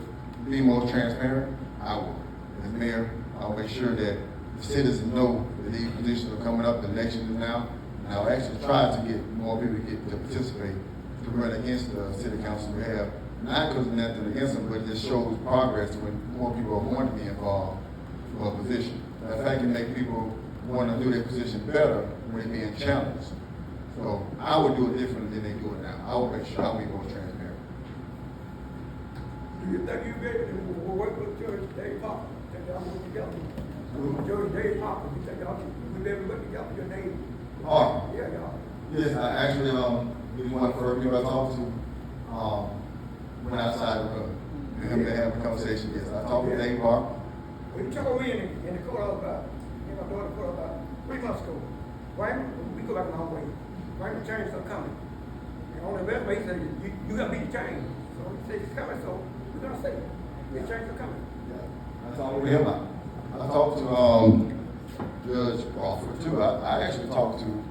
[SPEAKER 1] be more transparent. I would, as mayor, I'll make sure that the citizens know that these positions are coming up, the election is now, and I'll actually try to get more people to participate, to run against the city council we have. Not because of nothing against them, but it just shows progress when more people are wanting to be involved for a position. In fact, it makes people want to do their position better when they're being challenged. So I would do it differently than they do it now. I would make sure I'll be more transparent.
[SPEAKER 3] Do you think you ready to work with Judge Dave Popper? Think y'all work together? Judge Dave Popper, you think y'all would be able to work together, your name?
[SPEAKER 1] Oh.
[SPEAKER 3] Yeah, y'all.
[SPEAKER 1] Yes, I actually, we one of the first people I talked to, went outside the room. And him to have a conversation. Yes, I talked to Dave Park.
[SPEAKER 3] Well, you told me in the court about, in my daughter's court about 3 months ago, right? We go back a long way. Right, the change is coming. And on the resume, he said, you gotta be the change. So he said it's coming, so we're gonna say, the change is coming.
[SPEAKER 1] Yeah, that's all we hear about. I talked to Judge Crawford too. I actually talked to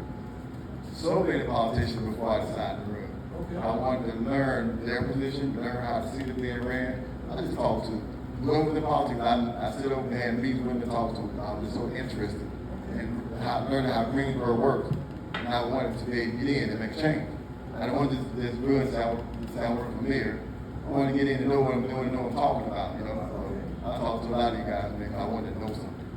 [SPEAKER 1] so many politicians before I decided to run.
[SPEAKER 3] Okay.
[SPEAKER 1] I wanted to learn their position, learn how the city being ran. I just talked to whoever in politics. I sit over there and meet with them and talk to them. I was just so interested in learning how Greensboro works. And I wanted to be able to get in and make a change. I don't want this ruin sound work from here. I want to get in and know what I'm doing and know what I'm talking about, you know. So I talked to a lot of you guys because I wanted to know something.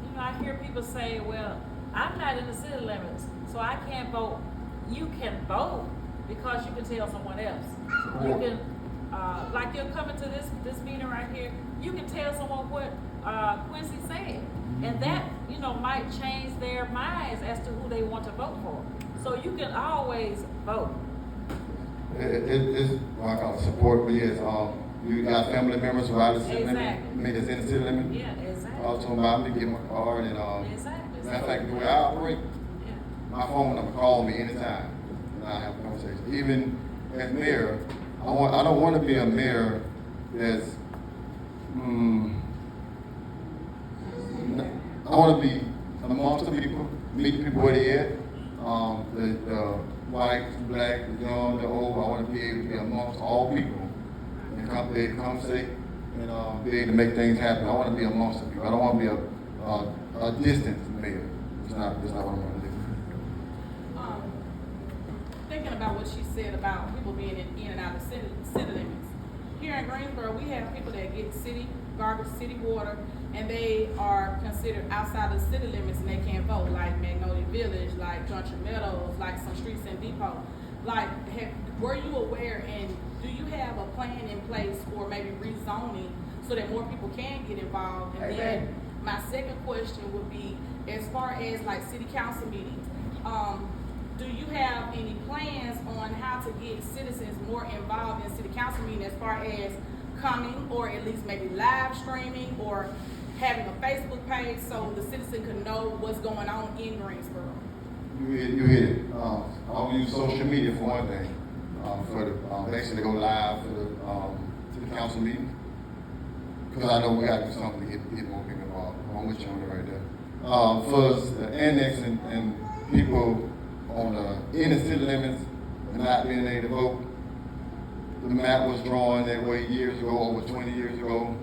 [SPEAKER 2] You know, I hear people say, well, I'm not in the city limits, so I can't vote. You can vote because you can tell someone else. You can, like you're coming to this meeting right here, you can tell someone what Quincy said. And that, you know, might change their minds as to who they want to vote for. So you can always vote.
[SPEAKER 1] It's what I call support, but yes, you got family members who are out of the city limit.
[SPEAKER 2] Exactly.
[SPEAKER 1] I mean, that's in the city limit.
[SPEAKER 2] Yeah, exactly.
[SPEAKER 1] I was talking about me, get my card, and
[SPEAKER 2] Exactly.
[SPEAKER 1] matter of fact, the way I operate,
[SPEAKER 2] Yeah.
[SPEAKER 1] my phone number, call me anytime, and I have a conversation. Even as mayor, I don't want to be a mayor that's, I want to be amongst the people, meet the people where they at, the white, black, the young, the old. I want to be able to be amongst all people and be able to conversate and be able to make things happen. I want to be amongst the people. I don't want to be a distant mayor. It's not what I want to do.
[SPEAKER 11] Thinking about what she said about people being in and out of city limits. Here in Greensboro, we have people that get city garbage, city water, and they are considered outside of the city limits and they can't vote, like Magnolia Village, like Junction Meadows, like some streets in Depot. Like, were you aware, and do you have a plan in place for maybe rezoning so that more people can get involved? And then my second question would be, as far as like city council meetings, do you have any plans on how to get citizens more involved in city council meetings as far as coming, or at least maybe live streaming, or having a Facebook page so the citizen can know what's going on in Greensboro?
[SPEAKER 1] You hit it. I'll use social media for one thing. For the basically go live for the council meeting, because I know we got to do something to get more people involved. I'm with you on it right there. For the annex and people on in the city limits and not being able to vote, the map was drawn that way years ago, over 20 years ago.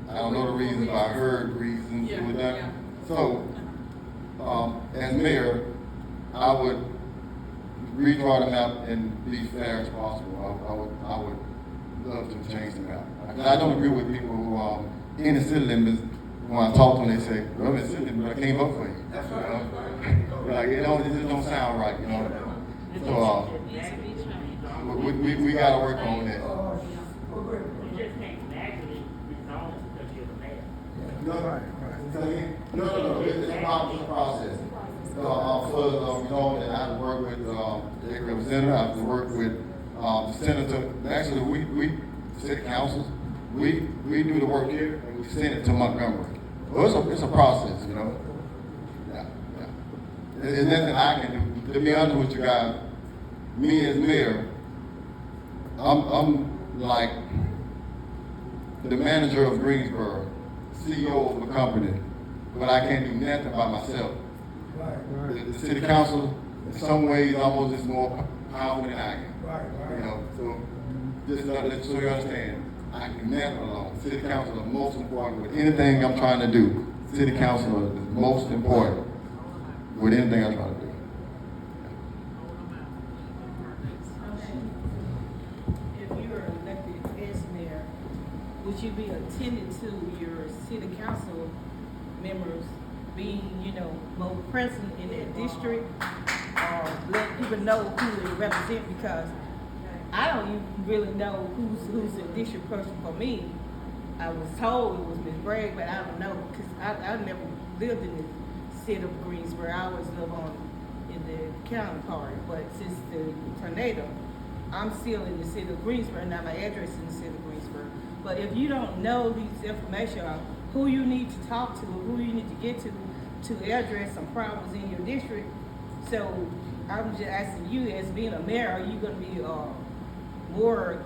[SPEAKER 1] I don't know the reasons, but I heard reasons it was done. So, as mayor, I would redraw the map and be fair as possible. I would love to change the map. I don't agree with people who, in the city limits, when I talk to them, they say, well, I'm in the city limits, but I can't vote for you.
[SPEAKER 3] That's
[SPEAKER 1] You
[SPEAKER 3] right.
[SPEAKER 1] know? Like, it just don't sound right, you know? So, we gotta work on that.
[SPEAKER 7] You just can't naturally rezone because you're the mayor.
[SPEAKER 1] No, it's a process. For zoning, I have to work with the representative, I have to work with the senator. Actually, we city councils, we do the work here and we send it to Montgomery. Well, it's a process, you know. Yeah. There's nothing I can do. To be honest with you guys, me as mayor, I'm like the manager of Greensboro, CEO of a company, but I can't do nothing by myself. The city council, in some ways, almost is more powerful than I am. You know, so just so you understand, I can do nothing alone. City council is most important with anything I'm trying to do. City council is most important with anything I'm trying to do.
[SPEAKER 4] If you are elected as mayor, would you be attending to your city council members being, more present in that district, or let people know who they represent? Because I don't even really know who's the district person for me. I was told it was Ms. Bragg, but I don't know, because I never lived in the city of Greensboro. I always lived in the county part, but since the tornado, I'm still in the city of Greensboro. Now my address is in the city of Greensboro. But if you don't know these information on who you need to talk to, who you need to get to address some problems in your district, so I'm just asking you, as being a mayor, are you going to be more,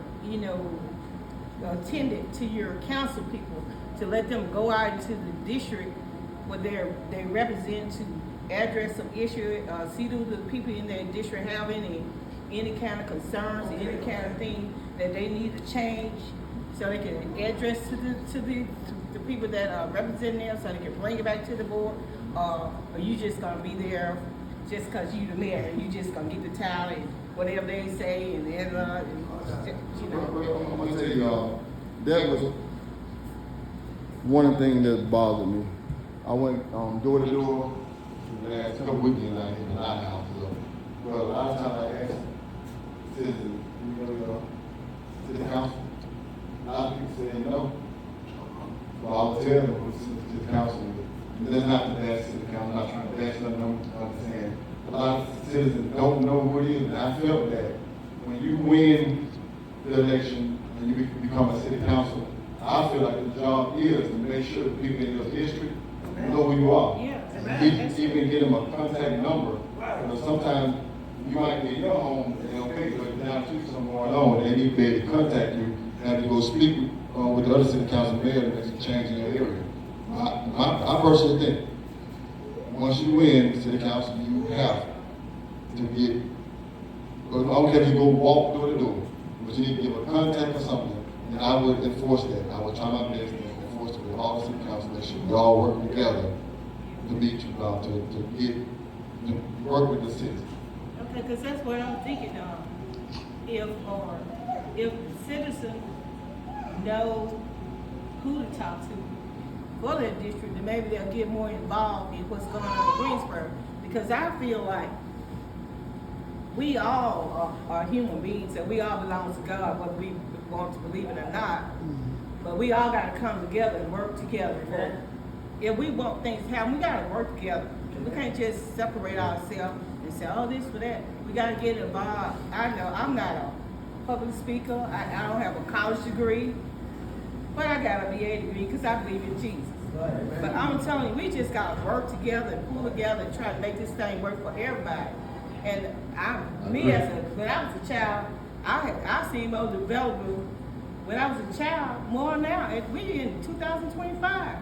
[SPEAKER 4] attendant to your council people to let them go out into the district where they represent, to address some issue, see do the people in their district have any kind of concerns, any kind of thing that they need to change, so they can address to the people that are representing them, so they can bring it back to the board? Or are you just gonna be there just because you the mayor and you just gonna get the towel and whatever they say and
[SPEAKER 1] I'm gonna tell y'all, that was one of the things that bothered me. I went door to door the last couple weekends out here in a lot of houses. But a lot of times I ask citizens, city council, a lot of people say no. So I was telling them to the council, that's not the best city council, I'm not trying to bash nothing, I'm understand. A lot of citizens don't know who it is, and I felt that when you win the election and you become a city council, I feel like the job is to make sure the people in your district know who you are. Even get them a contact number. Because sometimes you might be in your home and okay, but down to something going on, they need to be able to contact you and have to go speak with the other city council mayor to make some change in your area. I personally think once you win city council, you have to get, but I don't care if you go walk door to door, but you need to give a contact or something, and I would enforce that. I would try my best to enforce it with all the city council, make sure we all work together to meet you, to work with the city.
[SPEAKER 4] Okay, because that's what I'm thinking of. If citizens know who to talk to for their district, then maybe they'll get more involved in what's going on in Greensboro. Because I feel like we all are human beings, and we all belong to God, whether we want to believe it or not. But we all got to come together and work together. If we want things to happen, we got to work together. We can't just separate ourselves and say, oh, this for that. We got to get involved. I know I'm not a public speaker. I don't have a college degree, but I got a BA degree because I believe in Jesus. But I'm telling you, we just got to work together and pull together and try to make this thing work for everybody. And when I was a child, I seen more development when I was a child more now. We in 2025.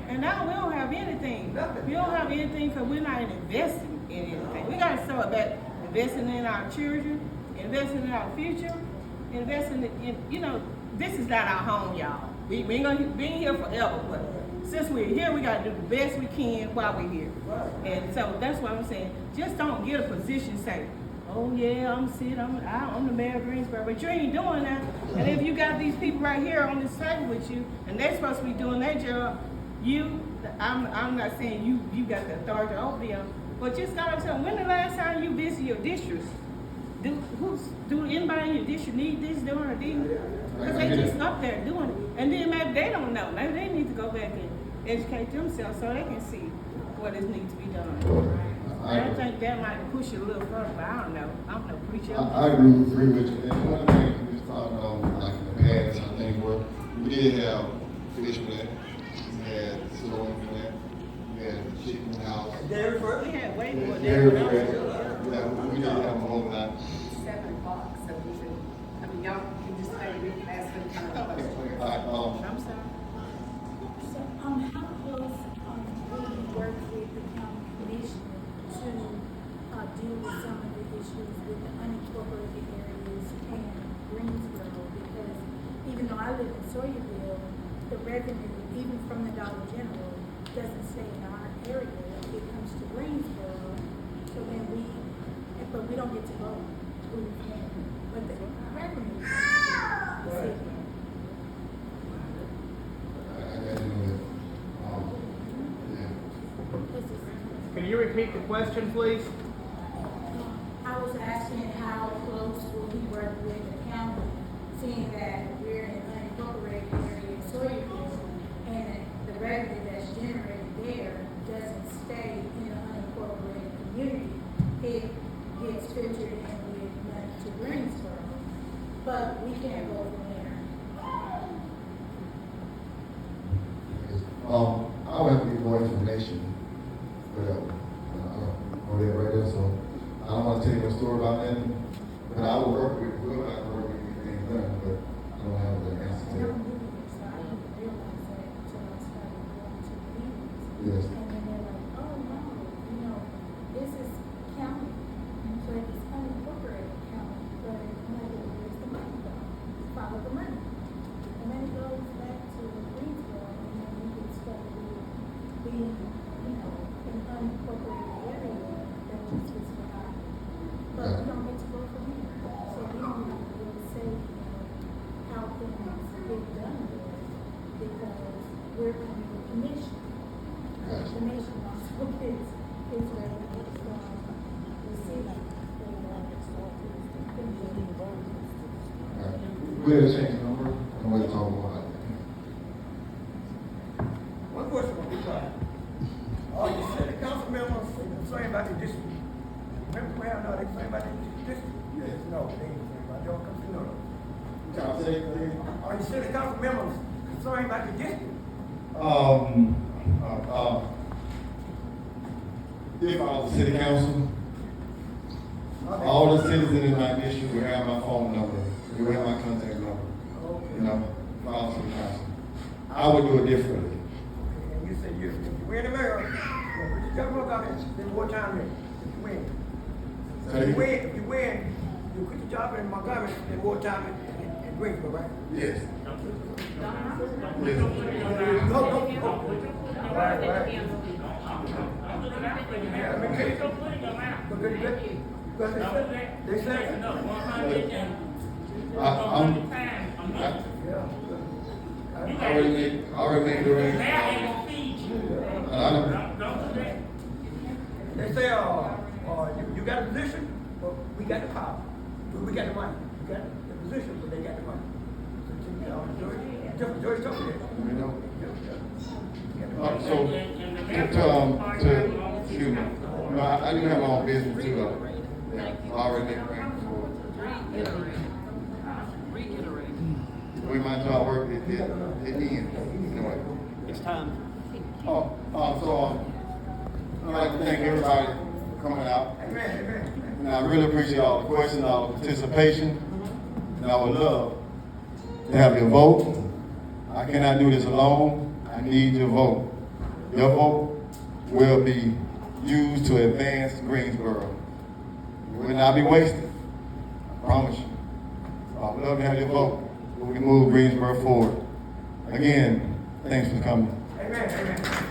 [SPEAKER 4] And now we don't have anything. We don't have anything because we're not investing in anything. We got to start back investing in our children. investing in our future, investing in, you know, this is not our home, y'all. We ain't gonna be here forever, but since we're here, we gotta do the best we can while we're here. And so that's what I'm saying. Just don't get a position say, oh yeah, I'm the mayor of Greensboro, but you ain't doing that. And if you got these people right here on this table with you, and they're supposed to be doing their job, I'm not saying you got the authority over them, but just gotta tell them, when the last time you visit your districts? Do anybody in your district need this doing or didn't? Because they just up there doing it. And then maybe they don't know. Maybe they need to go back and educate themselves so they can see what is needs to be done. I think that might push it a little further, but I don't know. I'm no preacher.
[SPEAKER 1] I agree with you. And one of the things we was talking about, like in the past, I think we did have fish plant, we had sewing plant, we had the chicken house.
[SPEAKER 3] Dairy Farm.
[SPEAKER 4] We had way more
[SPEAKER 1] Dairy
[SPEAKER 4] than
[SPEAKER 1] Farm. Yeah, we did have a whole lot.
[SPEAKER 12] 7 o'clock, so we should, I mean, y'all can just maybe ask them kind of questions.
[SPEAKER 4] I'm sorry.
[SPEAKER 15] So, how close, will you work with the county commission to, deal with some of the issues with the unincorporated areas in Greensboro? Because even though I live in Sawyerville, the revenue, even from the Dollar General, doesn't stay in our area. It comes to Greensboro, so then but we don't get to vote. But the revenue comes to the city.
[SPEAKER 17] Can you repeat the question, please?
[SPEAKER 15] I was asking how close will we work with the county, seeing that we're in an unincorporated area in Sawyerville, and the revenue that's generated there doesn't stay in the unincorporated community. It gets filtered in with money to Greensboro, but we can't go from there.
[SPEAKER 1] I would have to get more information, but I don't know that right there, so I don't want to tell you a story about that. But I will work with whoever I can work with anything done, but I don't have the answer to that. Yes.
[SPEAKER 15] And then they're like, oh no, you know, this is county, so it's unincorporated county, but I'm like, well, where's the money go? Follow the money. And then it goes back to Greensboro, and then we can start being, you know, an unincorporated area that just was forgotten. But we don't get to go from here, so we don't really say, you know, how things get done there, because we're under the commission. The nation also gets its revenue from the city.
[SPEAKER 1] We'll change the number and we'll talk about it.
[SPEAKER 3] One question on this side. You said the council members saying about the district. Remember where I know they saying about the district? Yes. No, they ain't saying about your council, no. You said the council members concerned about the district.
[SPEAKER 1] If I was city council, all the citizens in my district would have my phone number, they would have my contact number. You know, if I was city council. I would do it differently.
[SPEAKER 3] And you said if you win the mayor, put your government out there, spend more time there, if you win. So if you win, you quit your job in Montgomery, spend more time in Greensboro, right?
[SPEAKER 1] Yes.
[SPEAKER 3] They said
[SPEAKER 1] I already made the range.
[SPEAKER 3] They say, you got a position, but we got the power. We got the money. You got the position, but they got the money. So, George told me that.
[SPEAKER 1] You know. Excuse me. No, I do have my own business too, though. Yeah, I already made the range before. We might as well work it ends. Anyway.
[SPEAKER 17] It's time.
[SPEAKER 1] I'd like to thank everybody for coming out. And I really appreciate all the questions, all the participation. And I would love to have your vote. I cannot do this alone. I need your vote. Your vote will be used to advance Greensboro. It will not be wasted. Promise you. We'd love to have your vote. We can move Greensboro forward. Again, thanks for coming.
[SPEAKER 3] Amen, amen.